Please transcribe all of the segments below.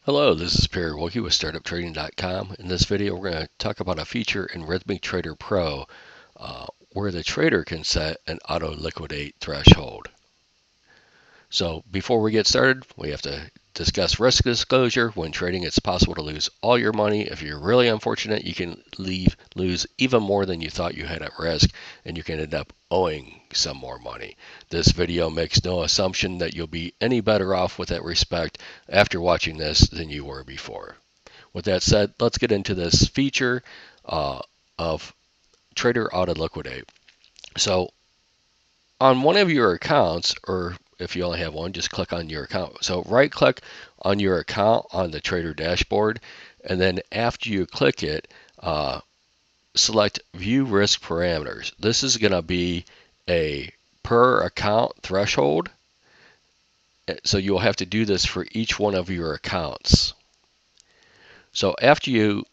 Hello, this is Perry Wilkie with StartupTrading.com. In this video, we're going to talk about a feature in Rithmic Trader Pro where the trader can set an auto liquidate threshold. So before we get started, we have to discuss risk disclosure. When trading, it's possible to lose all your money. If you're really unfortunate, you can lose even more than you thought you had at risk, and you can end up owing some more money. This video makes no assumption that you'll be any better off with that respect after watching this than you were before. With that said, let's get into this feature of Trader Auto Liquidate. So on one of your accounts, or if you only have one, just click on your account. So right click on your account on the trader dashboard, and then after you click it, select view risk parameters. This is going to be a per account threshold. So you'll have to do this for each one of your accounts. So after you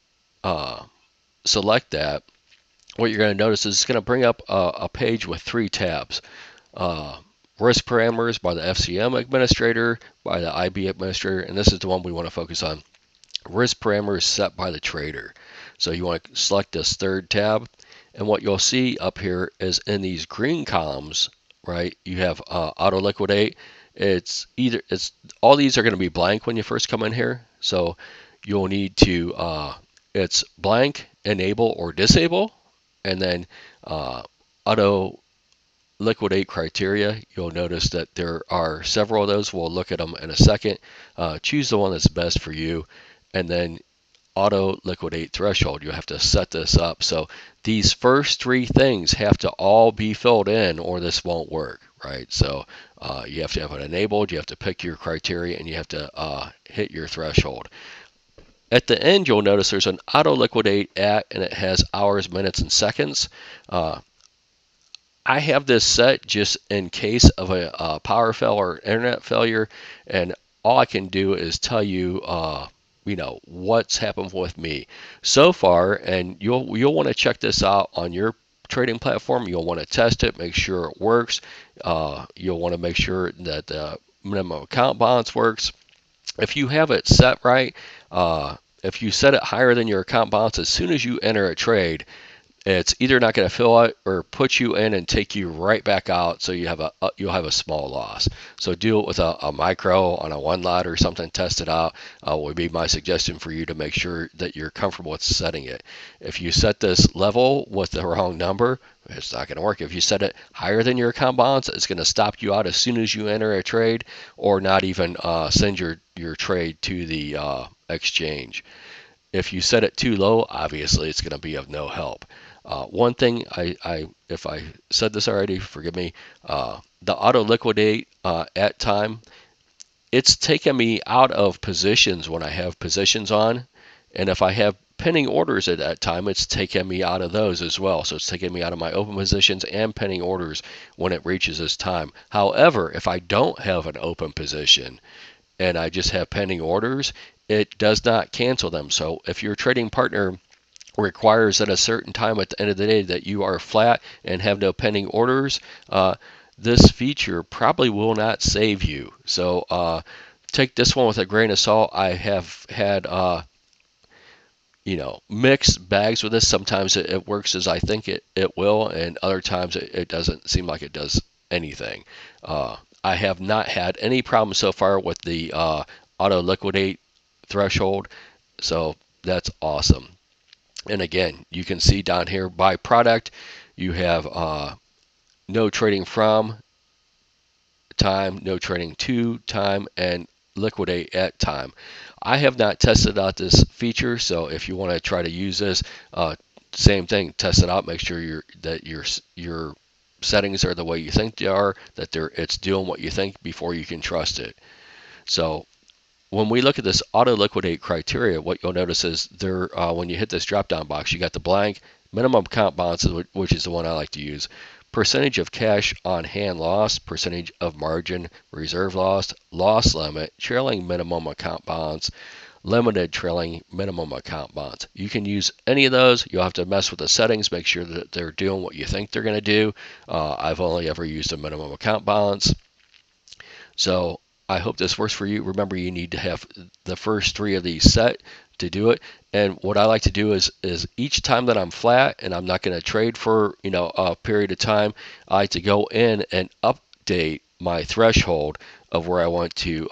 select that, what you're going to notice is it's going to bring up a page with 3 tabs. Risk parameters by the FCM administrator, by the IB administrator, and this is the one we want to focus on. Risk parameters set by the trader. So you want to select this 3rd tab, and what you'll see up here is in these green columns, right? You have auto liquidate. All these are going to be blank when you first come in here. So you'll need to it's blank, enable or disable, and then auto liquidate criteria. You'll notice that there are several of those. We'll look at them in a second. Choose the one that's best for you, and then auto liquidate threshold. You have to set this up. So these first 3 things have to all be filled in or this won't work, right? So you have to have it enabled, you have to pick your criteria, and you have to hit your threshold. At the end, you'll notice there's an auto liquidate at, and it has hours, minutes, and seconds. I have this set just in case of a power fail or internet failure, and all I can do is tell you, what's happened with me so far. And you'll want to check this out on your trading platform. You'll want to test it, make sure it works. You'll want to make sure that the minimum account balance works. If you have it set right, if you set it higher than your account balance, as soon as you enter a trade, it's either not going to fill out or put you in and take you right back out, so you'll have a small loss. So do it with a micro on a 1 lot or something. Test it out. Would be my suggestion for you to make sure that you're comfortable with setting it. If you set this level with the wrong number, it's not going to work. If you set it higher than your account balance, it's going to stop you out as soon as you enter a trade, or not even send your trade to the exchange. If you set it too low, obviously it's going to be of no help. One thing, if I said this already, forgive me, the auto liquidate at time, it's taken me out of positions when I have positions on, and if I have pending orders at that time, it's taken me out of those as well. So it's taking me out of my open positions and pending orders when it reaches this time. However, if I don't have an open position and I just have pending orders, it does not cancel them. So if your trading partner requires at a certain time at the end of the day that you are flat and have no pending orders, this feature probably will not save you. So take this one with a grain of salt. I have had mixed bags with this. Sometimes it works as I think it will, and other times it doesn't seem like it does anything. I have not had any problems so far with the auto liquidate threshold, so that's awesome. And again, you can see down here by product, you have no trading from time, no trading to time, and liquidate at time. I have not tested out this feature, so if you want to try to use this, same thing, test it out, make sure that your settings are the way you think they are, that it's doing what you think before you can trust it. So when we look at this auto liquidate criteria, what you'll notice is when you hit this drop down box, you got the blank, minimum account balances, which is the one I like to use, percentage of cash on hand loss, percentage of margin reserve loss, loss limit, trailing minimum account balance, limited trailing minimum account balance. You can use any of those. You'll have to mess with the settings, make sure that they're doing what you think they're going to do. I've only ever used a minimum account balance. So I hope this works for you. Remember, you need to have the first 3 of these set to do it. And what I like to do is each time that I'm flat and I'm not going to trade for a period of time, I like to go in and update my threshold of where I want to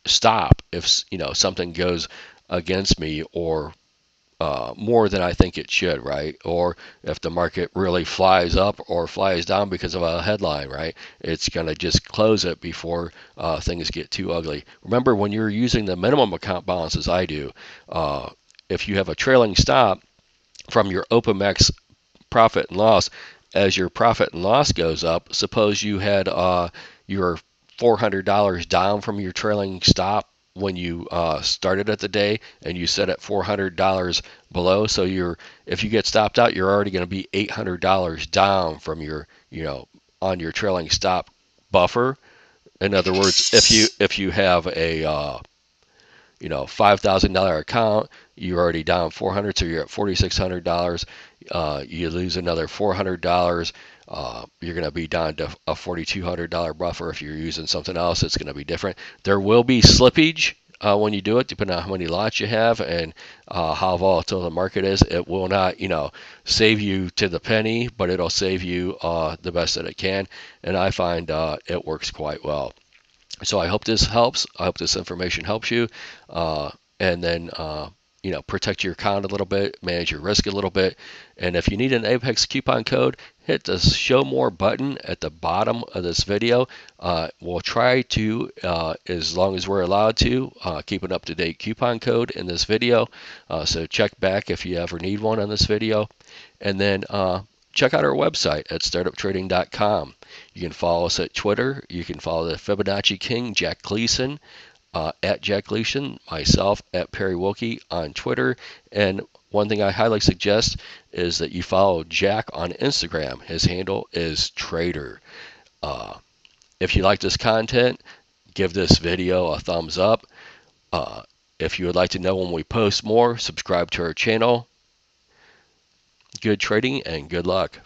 stop if something goes against me or more than I think it should, right? Or if the market really flies up or flies down because of a headline, right? It's going to just close it before things get too ugly. Remember, when you're using the minimum account balance, as I do, if you have a trailing stop from your OpenMax profit and loss, as your profit and loss goes up, suppose you had your $400 down from your trailing stop when you started at the day, and you set at $400 below. So if you get stopped out, you're already going to be $800 down from your on your trailing stop buffer. In other words, if you have a $5,000 account, you're already down 400, so you're at $4,600. You lose another $400. You're going to be down to a $4,200 buffer. If you're using something else, it's going to be different. There will be slippage when you do it, depending on how many lots you have and how volatile the market is. It will not, save you to the penny, but it'll save you the best that it can. And I find it works quite well. So I hope this helps. I hope this information helps you. And then, protect your account a little bit, manage your risk a little bit. And if you need an Apex coupon code, hit the show more button at the bottom of this video. We'll try to, as long as we're allowed to, keep an up-to-date coupon code in this video. So check back if you ever need one on this video. And then check out our website at startuptrading.com. You can follow us at Twitter. You can follow the Fibonacci King, Jack Gleason, at Jack Gleason, myself at Perry Wilkie on Twitter. And one thing I highly suggest is that you follow Jack on Instagram. His handle is Trader. If you like this content, give this video a thumbs up. If you would like to know when we post more, subscribe to our channel. Good trading and good luck.